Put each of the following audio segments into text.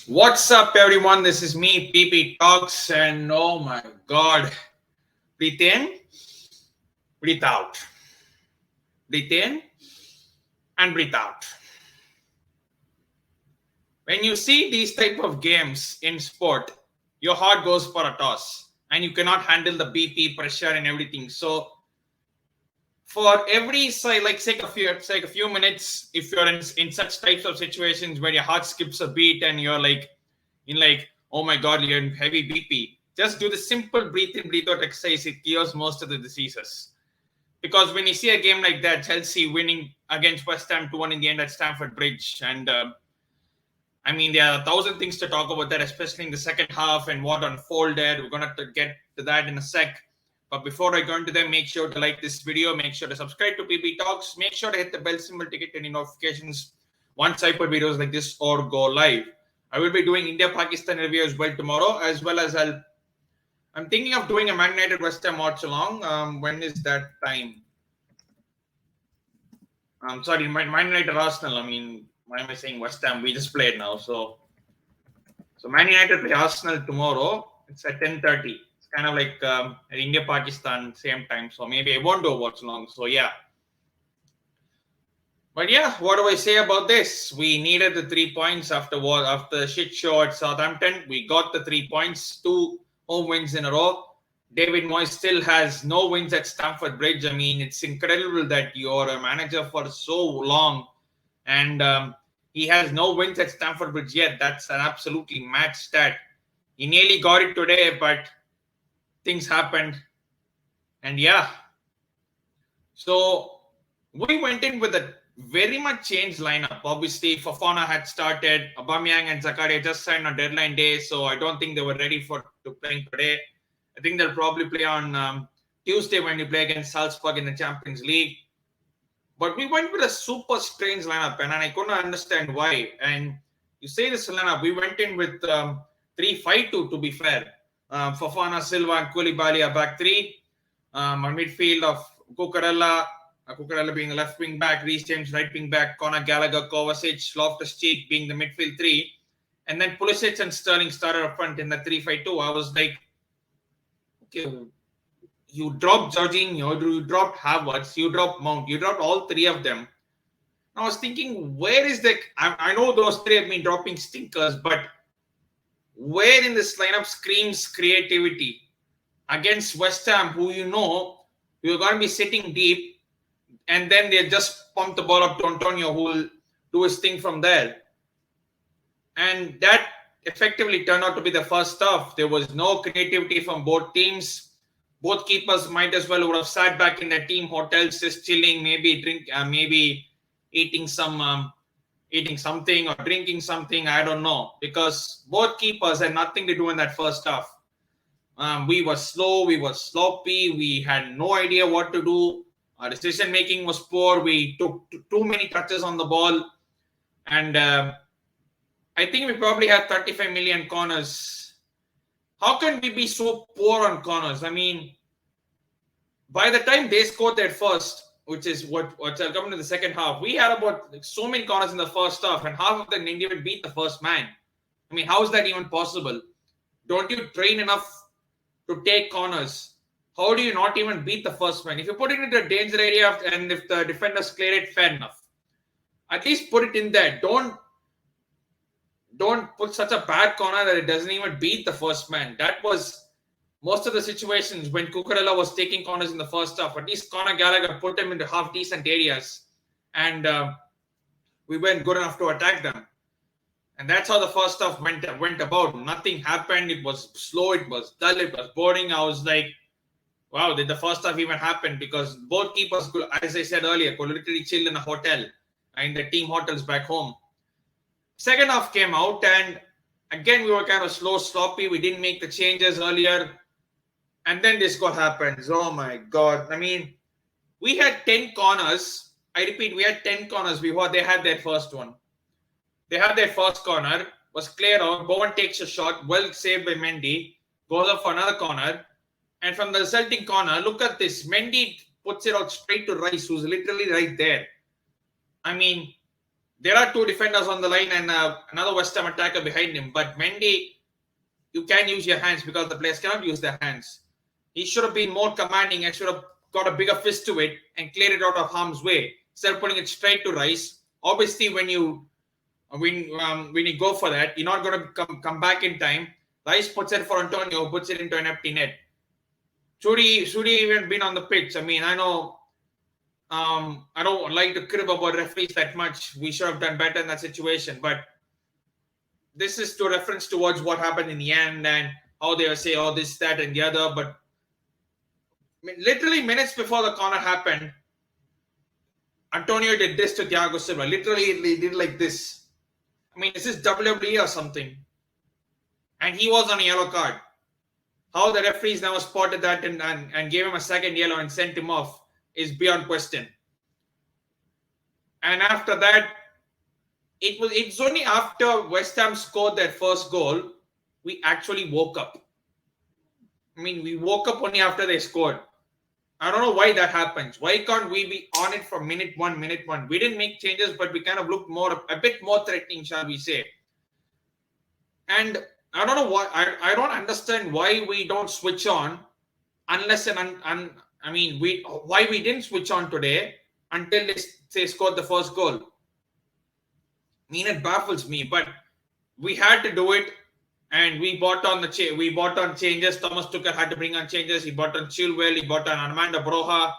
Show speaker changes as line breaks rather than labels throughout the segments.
What's up, everyone? This is me, PP Talks, and oh my god, breathe in, breathe out, breathe in, and breathe out. When you see these type of games in sport, your heart goes for a toss, and you cannot handle the BP pressure and everything. So, for every take a few minutes, if you're in such types of situations where your heart skips a beat and you're oh my god, you're in heavy BP, just do the simple breathe in breathe out exercise. It cures most of the diseases. Because when you see a game like that, Chelsea winning against West Ham 2-1 in the end at Stamford Bridge, and there are 1,000 things to talk about that, especially in the second half and what unfolded. We're going to get to that in a sec. But before I go into them, make sure to like this video, make sure to subscribe to PB Talks, make sure to hit the bell symbol to get any notifications once I put videos like this or go live. I will be doing India-Pakistan review as well as I'm thinking of doing a Man United West Ham watch along. When is that time? I'm sorry, Man United Arsenal. Why am I saying West Ham? We just played now. So Man United play Arsenal tomorrow. It's at 10:30. It's kind of like India Pakistan same time. So maybe I won't do a watch along. So yeah. But yeah, what do I say about this? We needed the 3 points after the shit show at Southampton. We got the 3 points, 2 home wins in a row. David Moyes still has no wins at Stamford Bridge. It's incredible that you're a manager for so long and he has no wins at Stamford Bridge yet. That's an absolutely mad stat. He nearly got it today, but things happened. And yeah. So we went in with a very much changed lineup. Obviously, Fofana had started. Aubameyang and Zakaria just signed on deadline day, so I don't think they were ready to playing today. I think they'll probably play on Tuesday when we play against Salzburg in the Champions League. But we went with a super strange lineup, and I couldn't understand why. And you say this lineup, we went in with 3-5-2, to be fair. Fofana, Silva, and Koulibaly are back three. On midfield of Cucurella being left wing back, Reece James right wing back, Conor Gallagher, Kovacic, Loftus-Cheek being the midfield three, and then Pulisic and Sterling started up front in the 3-5-2. I was like, okay, you dropped Jorginho, you dropped Havertz, you dropped Mount, you dropped all three of them. And I was thinking, where is the? I know those three have been dropping stinkers, but where in this lineup screams creativity against West Ham, who you're going to be sitting deep. And then they just pump the ball up to Antonio, who will do his thing from there. And that effectively turned out to be the first half. There was no creativity from both teams. Both keepers might as well would have sat back in their team hotels, just chilling, maybe eating something or drinking something. I don't know, because both keepers had nothing to do in that first half. We were slow, we were sloppy, we had no idea what to do. Our decision making was poor. We took too many touches on the ball. And I think we probably had 35 million corners. How can we be so poor on corners? By the time they scored their first, which is what I'll come into the second half, we had about so many corners in the first half, and half of them didn't even beat the first man. How is that even possible? Don't you train enough to take corners? How do you not even beat the first man? If you put it into the danger area and if the defenders clear it, fair enough. At least put it in there. Don't put such a bad corner that it doesn't even beat the first man. That was most of the situations when Cucurella was taking corners in the first half. At least Conor Gallagher put them into half decent areas. And we weren't good enough to attack them. And that's how the first half went about. Nothing happened. It was slow. It was dull. It was boring. I was like, wow, did the first half even happen? Because both keepers, as I said earlier, could literally chill in a hotel, in the team hotels back home. Second half came out, and again, we were kind of slow, sloppy. We didn't make the changes earlier. And then this got happens. Oh my God. We had 10 corners. I repeat, we had 10 corners before they had their first one. They had their first corner, was cleared out. Bowen takes a shot, well saved by Mendy, goes up for another corner. And from the resulting corner, look at this. Mendy puts it out straight to Rice, who's literally right there. there are two defenders on the line and another West Ham attacker behind him. But Mendy, you can use your hands because the players cannot use their hands. He should have been more commanding and should have got a bigger fist to it and cleared it out of harm's way instead of putting it straight to Rice. Obviously, when you go for that, you're not going to come back in time. Rice puts it for Antonio, who puts it into an empty net. Should he even been on the pitch? I mean, I know I don't like to crib about referees that much. We should have done better in that situation. But this is to reference towards what happened in the end and how they will say, oh, this, that, and the other. But literally minutes before the corner happened, Antonio did this to Thiago Silva. Literally, he did like this. I mean, is this WWE or something? And he was on a yellow card. How the referees never spotted that and gave him a second yellow and sent him off is beyond question. And after that, it's only after West Ham scored their first goal, we actually woke up. I mean, we woke up only after they scored. I don't know why that happens. Why can't we be on it from minute one? We didn't make changes, but we kind of looked a bit more threatening, shall we say. And I don't know why. I don't understand why we don't switch on unless why we didn't switch on today until they scored the first goal. I mean, it baffles me, but we had to do it, and we bought on changes. Thomas Tuchel had to bring on changes. He bought on Chilwell. He bought on Armando Broja.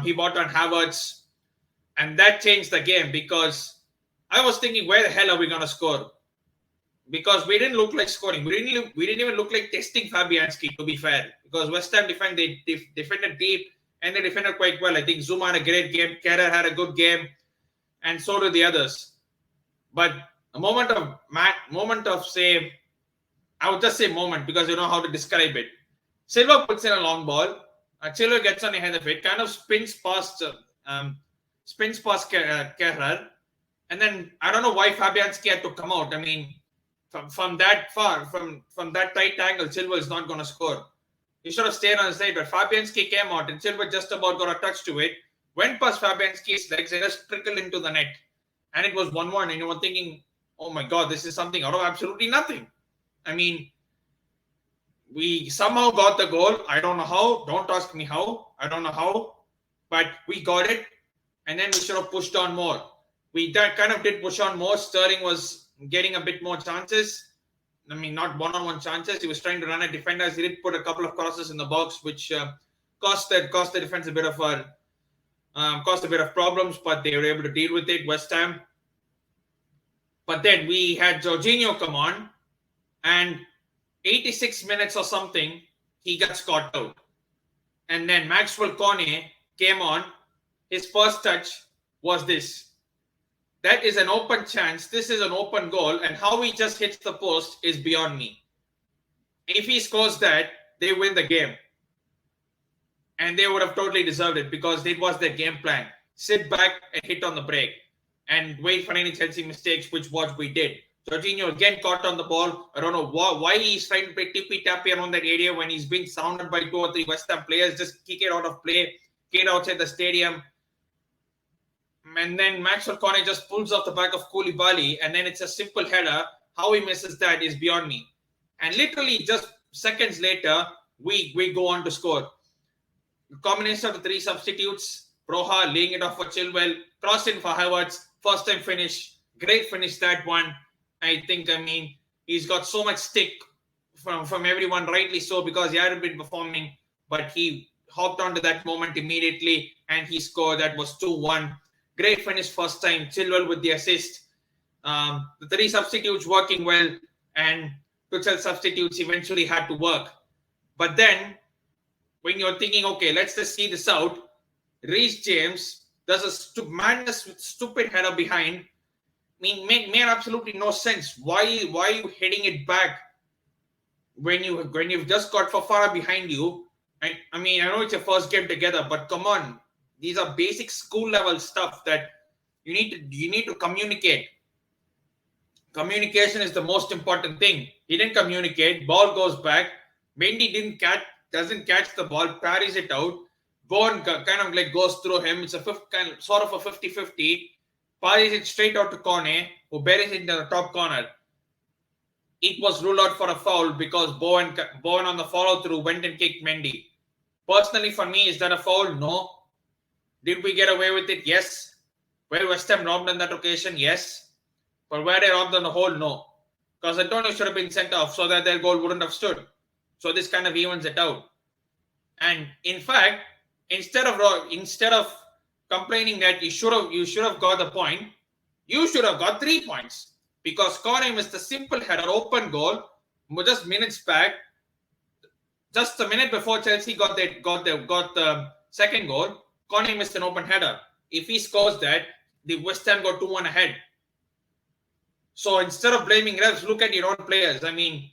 He bought on Havertz, and that changed the game because I was thinking, where the hell are we going to score? Because we didn't look like scoring. We didn't even look like testing Fabianski, to be fair. Because West Ham defended deep and they defended quite well. I think Zuma had a great game. Kerr had a good game, and so did the others. But a moment of say, I would just say moment because you know how to describe it. Silva puts in a long ball. Chilwell gets on the head of it, kind of spins past Kerr, and then I don't know why Fabianski had to come out. I mean, from that far, from that tight angle, Chilwell is not going to score. He should have stayed on his side, but Fabianski came out and Chilwell just about got a touch to it, went past Fabianski's legs and just trickled into the net. And it was 1-1, and you were thinking, oh my God, this is something out of absolutely nothing. I mean, we somehow got the goal. I don't know how. Don't ask me how. I don't know how. But we got it, and then we should have pushed on more. We kind of did push on more. Sterling was getting a bit more chances. I mean, not one-on-one chances. He was trying to run at defenders. He did put a couple of crosses in the box, which cost the defense a bit of problems, but they were able to deal with it, West Ham. But then we had Jorginho come on, and 86 minutes or something, he got caught out. And then Maxwell Cornet came on. His first touch was this. That is an open chance. This is an open goal. And how he just hits the post is beyond me. If he scores that, they win the game. And they would have totally deserved it because it was their game plan. Sit back and hit on the break and wait for any Chelsea mistakes, which what we did. Jorginho again caught on the ball. I don't know why he's trying to play tippy-tappy around that area when he's being surrounded by 2 or 3 West Ham players. Just kick it out of play, get outside the stadium. And then Maxwell Cornet just pulls off the back of Koulibaly, and then it's a simple header. How he misses that is beyond me. And literally just seconds later, we go on to score. The combination of the 3 substitutes, Broja laying it off for Chilwell, crossing for Havertz, first time finish, great finish that one. I mean, he's got so much stick from everyone, rightly so, because he hadn't been performing, but he hopped onto that moment immediately and he scored. That was 2-1. Great finish first time. Chilwell with the assist. The 3 substitutes working well, and Tuchel substitutes eventually had to work. But then, when you're thinking, okay, let's just see this out, Reece James does a stupid header behind. I mean, made absolutely no sense. Why are you heading it back when you've just got Fofana behind you? I mean, I know it's your first game together, but come on. These are basic school level stuff that you need to communicate. Communication is the most important thing. He didn't communicate. Ball goes back. Mendy doesn't catch the ball, parries it out. Bourne kind of like goes through him. It's a sort of a 50-50. passes it straight out to Kone, who buries it in the top corner. It was ruled out for a foul because Bowen on the follow through went and kicked Mendy. Personally, for me, is that a foul? No. Did we get away with it? Yes. Were West Ham robbed on that occasion? Yes. But were they robbed on the whole? No. Because Antonio should have been sent off so that their goal wouldn't have stood. So this kind of evens it out. And in fact, instead of complaining that you should have got the point, you should have got 3 points. Because Kone missed a simple header, open goal, just minutes back. Just a minute before Chelsea got the second goal, Kone missed an open header. If he scores that, the West Ham got 2-1 ahead. So instead of blaming refs, look at your own players. I mean,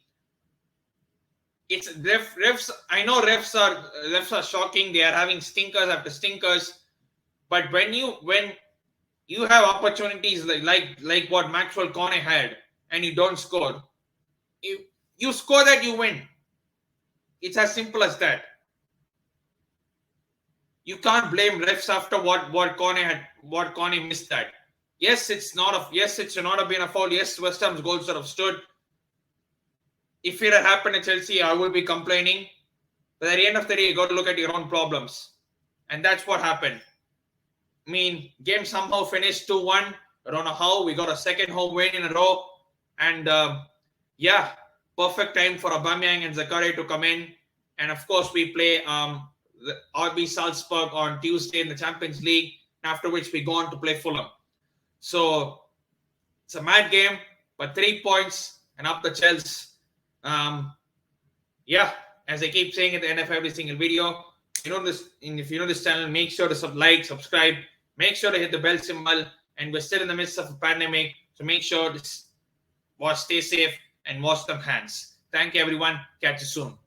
it's refs. I know refs are shocking. They are having stinkers after stinkers. But when you have opportunities like what Maxwell Kone had, and you don't score, you score that, you win. It's as simple as that. You can't blame refs after what Kone missed that. Yes, it should not have been a foul. Yes, West Ham's goal should have stood. If it had happened at Chelsea, I would be complaining. But at the end of the day, you got to look at your own problems. And that's what happened. I mean, game somehow finished 2-1. I don't know how. We got a second home win in a row. And perfect time for Aubameyang and Zakaria to come in. And of course, we play RB Salzburg on Tuesday in the Champions League, after which we go on to play Fulham. So it's a mad game, but 3 points and up the Chelsea. As I keep saying at the end of every single video, if you know this channel, make sure to subscribe, make sure to hit the bell symbol. And we're still in the midst of a pandemic, so make sure to stay safe and wash them hands. Thank you, everyone. Catch you soon.